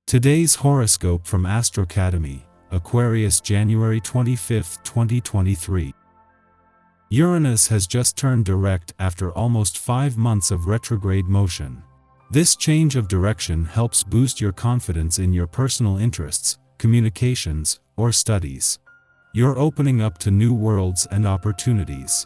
Today's horoscope from Astrocademy, Aquarius January 25, 2023. Uranus has just turned direct after almost 5 months of retrograde motion. This change of direction helps boost your confidence in your personal interests, communications, or studies. You're opening up to new worlds and opportunities.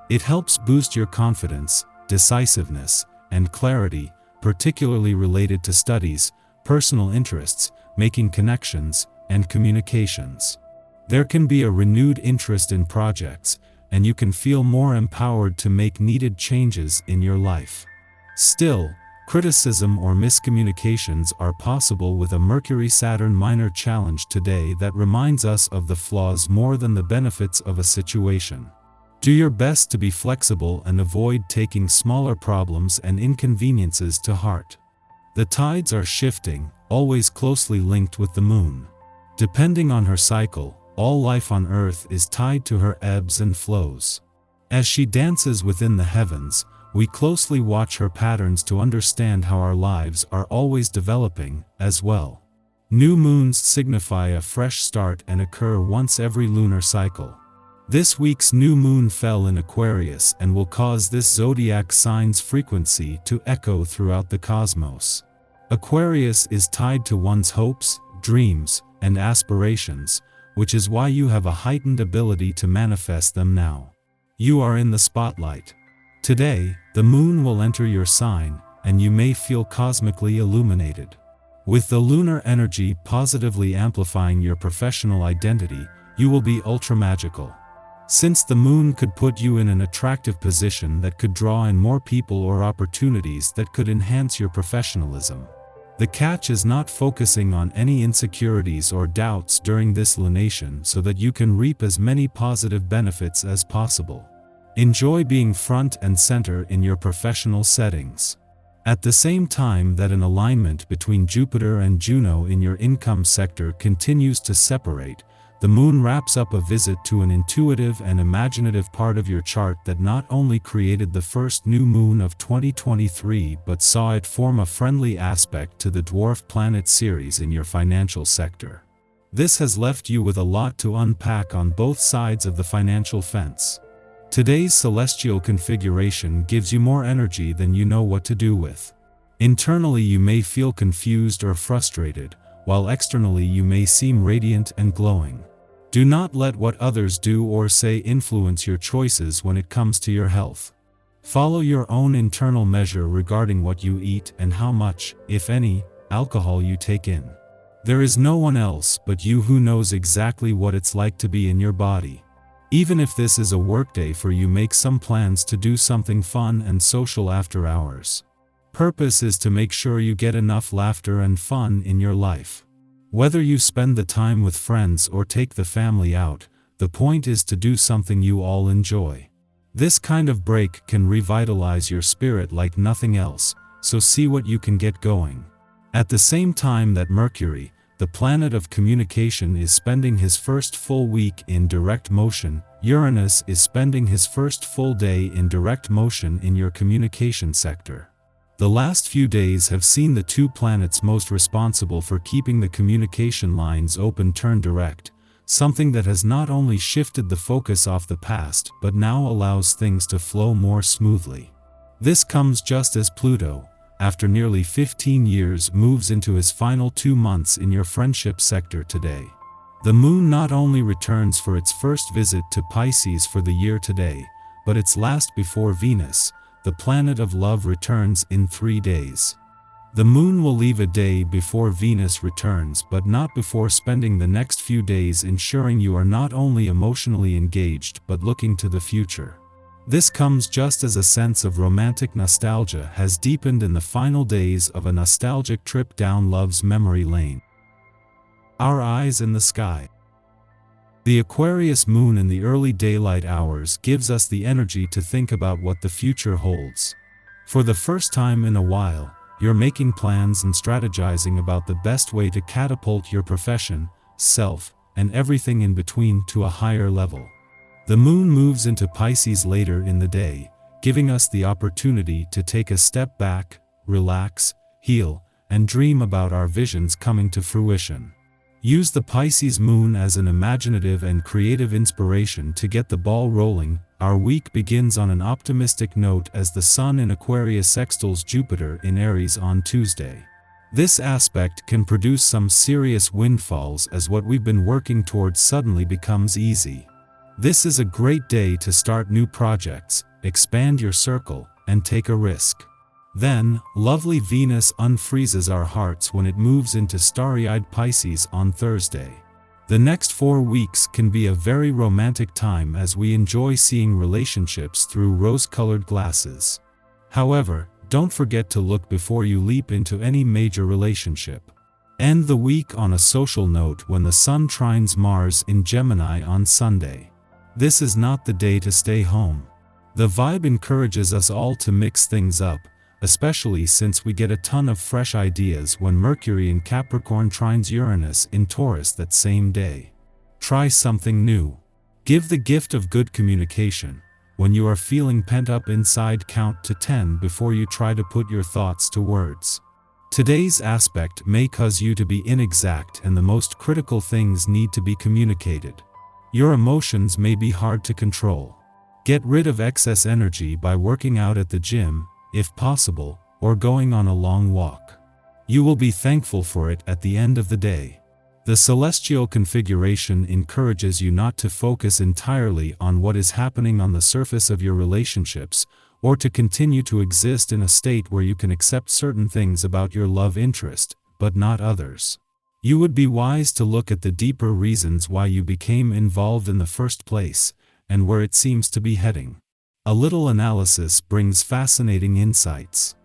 It helps boost your confidence, decisiveness, and clarity, particularly related to studies, personal interests, making connections, and communications. There can be a renewed interest in projects, and you can feel more empowered to make needed changes in your life. Still, criticism or miscommunications are possible with a Mercury-Saturn minor challenge today that reminds us of the flaws more than the benefits of a situation. Do your best to be flexible and avoid taking smaller problems and inconveniences to heart. The tides are shifting, always closely linked with the moon. Depending on her cycle, all life on Earth is tied to her ebbs and flows. As she dances within the heavens, we closely watch her patterns to understand how our lives are always developing, as well. New moons signify a fresh start and occur once every lunar cycle. This week's new moon fell in Aquarius and will cause this zodiac sign's frequency to echo throughout the cosmos. Aquarius is tied to one's hopes, dreams, and aspirations, which is why you have a heightened ability to manifest them now. You are in the spotlight. Today, the moon will enter your sign, and you may feel cosmically illuminated. With the lunar energy positively amplifying your professional identity, you will be ultra-magical. Since the moon could put you in an attractive position that could draw in more people or opportunities that could enhance your professionalism. The catch is not focusing on any insecurities or doubts during this lunation so that you can reap as many positive benefits as possible. Enjoy being front and center in your professional settings. At the same time that an alignment between Jupiter and Juno in your income sector continues to separate, the moon wraps up a visit to an intuitive and imaginative part of your chart that not only created the first new moon of 2023 but saw it form a friendly aspect to the dwarf planet Ceres in your financial sector. This has left you with a lot to unpack on both sides of the financial fence. Today's celestial configuration gives you more energy than you know what to do with. Internally you may feel confused or frustrated, while externally you may seem radiant and glowing. Do not let what others do or say influence your choices when it comes to your health. Follow your own internal measure regarding what you eat and how much, if any, alcohol you take in. There is no one else but you who knows exactly what it's like to be in your body. Even if this is a workday for you, make some plans to do something fun and social after hours. Purpose is to make sure you get enough laughter and fun in your life. Whether you spend the time with friends or take the family out, the point is to do something you all enjoy. This kind of break can revitalize your spirit like nothing else, so see what you can get going. At the same time that Mercury, the planet of communication, is spending his first full week in direct motion, Uranus is spending his first full day in direct motion in your communication sector. The last few days have seen the two planets most responsible for keeping the communication lines open turn direct, something that has not only shifted the focus off the past but now allows things to flow more smoothly. This comes just as Pluto, after nearly 15 years, moves into his final 2 months in your friendship sector today. The moon not only returns for its first visit to Pisces for the year today, but its last before Venus, the planet of love, returns in 3 days. The moon will leave a day before Venus returns, but not before spending the next few days ensuring you are not only emotionally engaged but looking to the future. This comes just as a sense of romantic nostalgia has deepened in the final days of a nostalgic trip down love's memory lane. Our eyes in the sky. The Aquarius moon in the early daylight hours gives us the energy to think about what the future holds. For the first time in a while, you're making plans and strategizing about the best way to catapult your profession, self, and everything in between to a higher level. The moon moves into Pisces later in the day, giving us the opportunity to take a step back, relax, heal, and dream about our visions coming to fruition. Use the Pisces moon as an imaginative and creative inspiration to get the ball rolling. Our week begins on an optimistic note as the Sun in Aquarius sextiles Jupiter in Aries on Tuesday. This aspect can produce some serious windfalls as what we've been working towards suddenly becomes easy. This is a great day to start new projects, expand your circle, and take a risk. Then, lovely Venus unfreezes our hearts when it moves into starry-eyed Pisces on Thursday. The next 4 weeks can be a very romantic time as we enjoy seeing relationships through rose-colored glasses. However, don't forget to look before you leap into any major relationship. End the week on a social note when the Sun trines Mars in Gemini on Sunday. This is not the day to stay home. The vibe encourages us all to mix things up, especially since we get a ton of fresh ideas when Mercury in Capricorn trines Uranus in Taurus that same day. Try something new. Give the gift of good communication. When you are feeling pent up inside, count to 10 before you try to put your thoughts to words. Today's aspect may cause you to be inexact and the most critical things need to be communicated. Your emotions may be hard to control. Get rid of excess energy by working out at the gym, if possible, or going on a long walk. You will be thankful for it at the end of the day. The celestial configuration encourages you not to focus entirely on what is happening on the surface of your relationships, or to continue to exist in a state where you can accept certain things about your love interest, but not others. You would be wise to look at the deeper reasons why you became involved in the first place, and where it seems to be heading. A little analysis brings fascinating insights.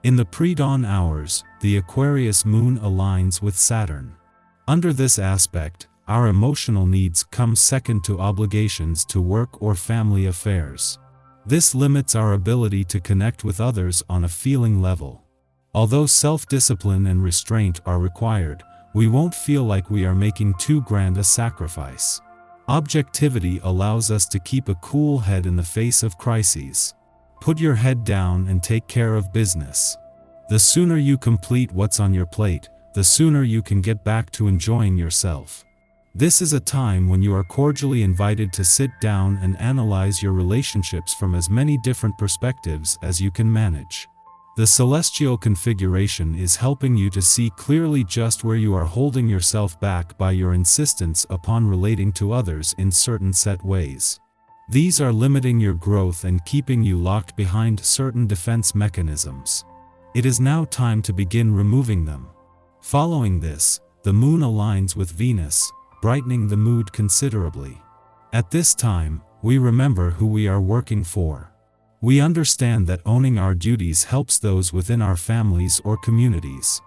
In the pre-dawn hours, the Aquarius moon aligns with Saturn. Under this aspect, our emotional needs come second to obligations to work or family affairs. This limits our ability to connect with others on a feeling level. Although self-discipline and restraint are required, we won't feel like we are making too grand a sacrifice. Objectivity allows us to keep a cool head in the face of crises. Put your head down and take care of business. The sooner you complete what's on your plate, the sooner you can get back to enjoying yourself. This is a time when you are cordially invited to sit down and analyze your relationships from as many different perspectives as you can manage. The celestial configuration is helping you to see clearly just where you are holding yourself back by your insistence upon relating to others in certain set ways. These are limiting your growth and keeping you locked behind certain defense mechanisms. It is now time to begin removing them. Following this, the moon aligns with Venus, brightening the mood considerably. At this time, we remember who we are working for. We understand that owning our duties helps those within our families or communities.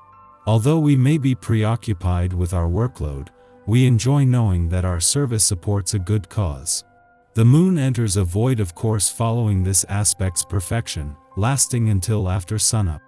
Although we may be preoccupied with our workload, we enjoy knowing that our service supports a good cause. The moon enters a void of course following this aspect's perfection, lasting until after sunup.